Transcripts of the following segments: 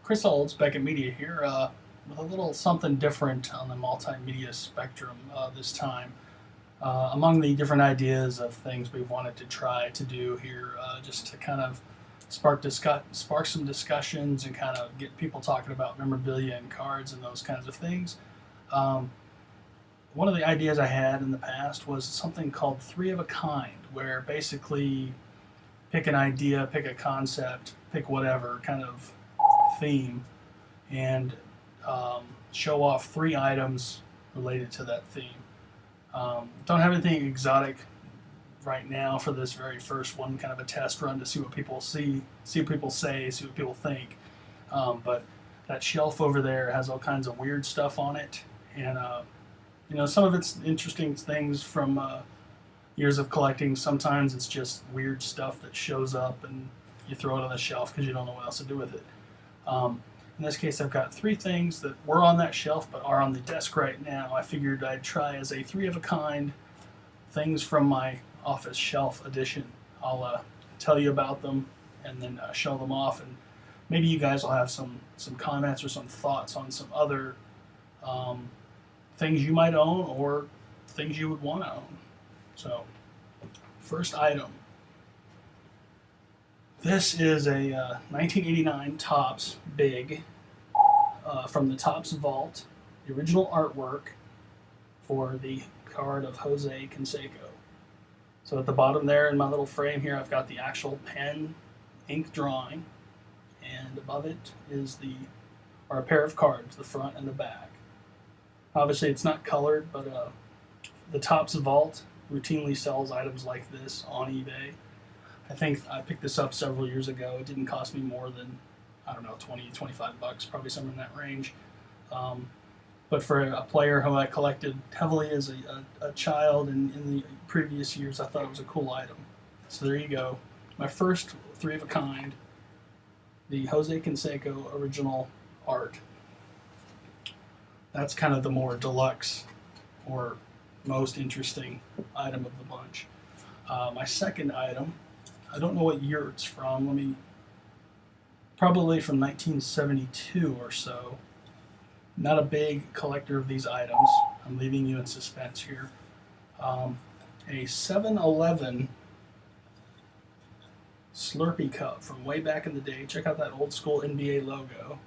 Chris Olds, Beckett Media here, with a little something different on the multimedia spectrum this time. Among the different ideas of things we wanted to try to do here, just to kind of spark some discussions and kind of get people talking about memorabilia and cards and those kinds of things. Um, One of the ideas I had in the past was something called three of a kind, where basically pick an idea, pick a concept, pick whatever kind of theme, and show off three items related to that theme. Don't have anything exotic right now for this very first one, kind of a test run to see what people see what people say, see what people think. But that shelf over there has all kinds of weird stuff on it, and some of it's interesting things from years of collecting. Sometimes it's just weird stuff that shows up and you throw it on the shelf because you don't know what else to do with it. In this case, I've got three things that were on that shelf but are on the desk right now. I figured I'd try as a three of a kind, things from my office shelf edition. I'll tell you about them and then show them off, and maybe you guys will have some comments or some thoughts on some other things you might own or things you would want to own. So, first item. This is a 1989 Topps Big from the Topps Vault, the original artwork for the card of Jose Canseco. So at the bottom there in my little frame here, I've got the actual pen ink drawing, and above it is a pair of cards, the front and the back. Obviously it's not colored, but the Topps Vault routinely sells items like this on eBay. I think I picked this up several years ago. It didn't cost me more than, I don't know, 20, 25 bucks, probably somewhere in that range. But for a player who I collected heavily as a child and in the previous years, I thought it was a cool item. So there you go. My first three of a kind, the Jose Canseco original art. That's kind of the more deluxe or most interesting item of the bunch. My second item, I don't know what year it's from. Probably from 1972 or so. Not a big collector of these items. I'm leaving you in suspense here. A 7-Eleven Slurpee cup from way back in the day. Check out that old school NBA logo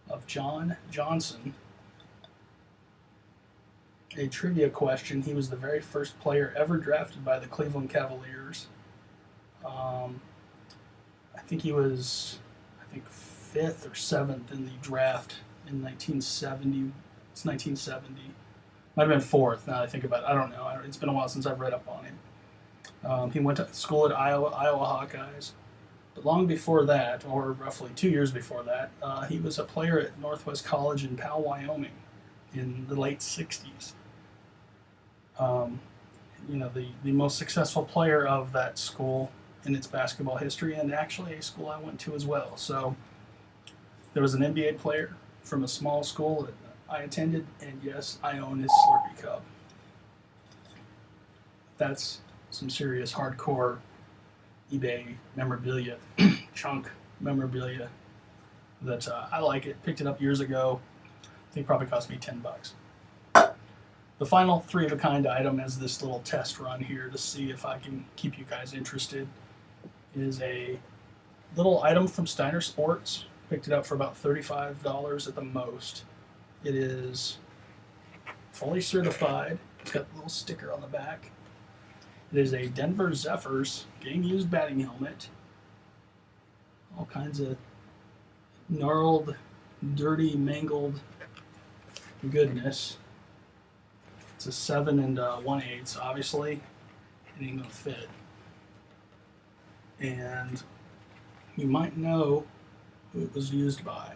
of John Johnson. A trivia question: he was the very first player ever drafted by the Cleveland Cavaliers. I think he was, fifth or seventh in the draft in 1970. It's 1970. Might have been fourth. Now that I think about it, I don't know. It's been a while since I've read up on him. He went to school at Iowa Hawkeyes. But long before that, or roughly 2 years before that, he was a player at Northwest College in Powell, Wyoming, in the late 60s. The most successful player of that school in its basketball history, and actually a school I went to as well. So there was an NBA player from a small school that I attended, and yes, I own his Slurpee cup. That's some serious hardcore eBay memorabilia, chunk memorabilia that I like it. Picked it up years ago. I think it probably cost me 10 bucks. The final three of a kind item is this little test run here to see if I can keep you guys interested. Is a little item from Steiner Sports. Picked it up for about $35 at the most. It is fully certified. It's got a little sticker on the back. It is a Denver Zephyrs game-used batting helmet. All kinds of gnarled, dirty, mangled goodness. It's a 7 1/8, obviously. It ain't gonna fit. And you might know who it was used by.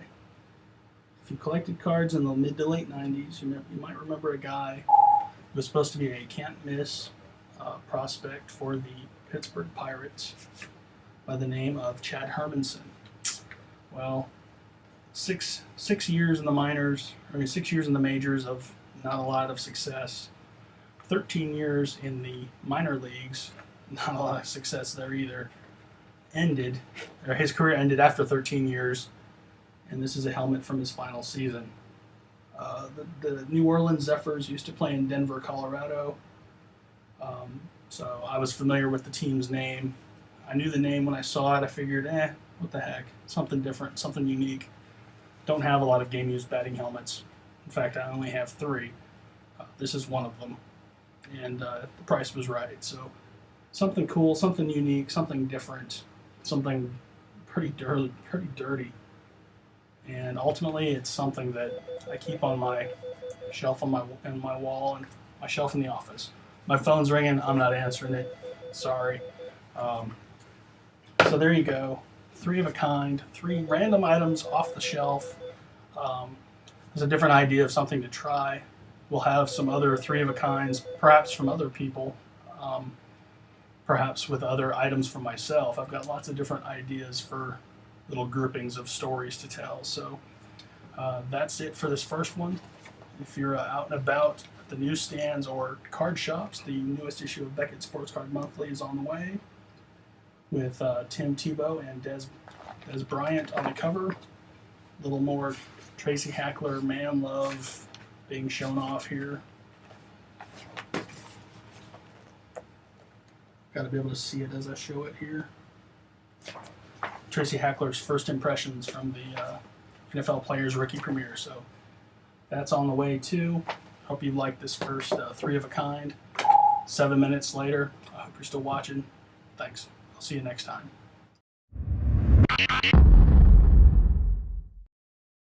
If you collected cards in the mid to late 90s, you might remember a guy who was supposed to be a can't-miss prospect for the Pittsburgh Pirates by the name of Chad Hermanson. Well, six years in the minors, 6 years in the majors of not a lot of success. 13 years in the minor leagues, not a lot of success there either. ended, or his career ended after 13 years, and this is a helmet from his final season. The New Orleans Zephyrs used to play in Denver, Colorado, so I was familiar with the team's name. I knew the name when I saw it. I figured, what the heck, something different, something unique. Don't have a lot of game-used batting helmets. In fact, I only have 3. This is one of them, and the price was right. So something cool, something unique, something different, something pretty dirty. And ultimately, it's something that I keep on my shelf on my wall and my shelf in the office. My phone's ringing. I'm not answering it. Sorry. So there you go. 3 of a kind. 3 random items off the shelf. There's a different idea of something to try. We'll have some other 3 of a kinds, perhaps from other people, perhaps with other items from myself. I've got lots of different ideas for little groupings of stories to tell. So that's it for this first one. If you're out and about at the newsstands or card shops, the newest issue of Beckett Sports Card Monthly is on the way, with Tim Tebow and Des Bryant on the cover. A little more Tracy Hackler man love being shown off here. Got to be able to see it as I show it here. Tracy Hackler's first impressions from the NFL Players Rookie Premiere. So that's on the way too. Hope you liked this first 3 of a kind. 7 minutes later. I hope you're still watching. Thanks. I'll see you next time.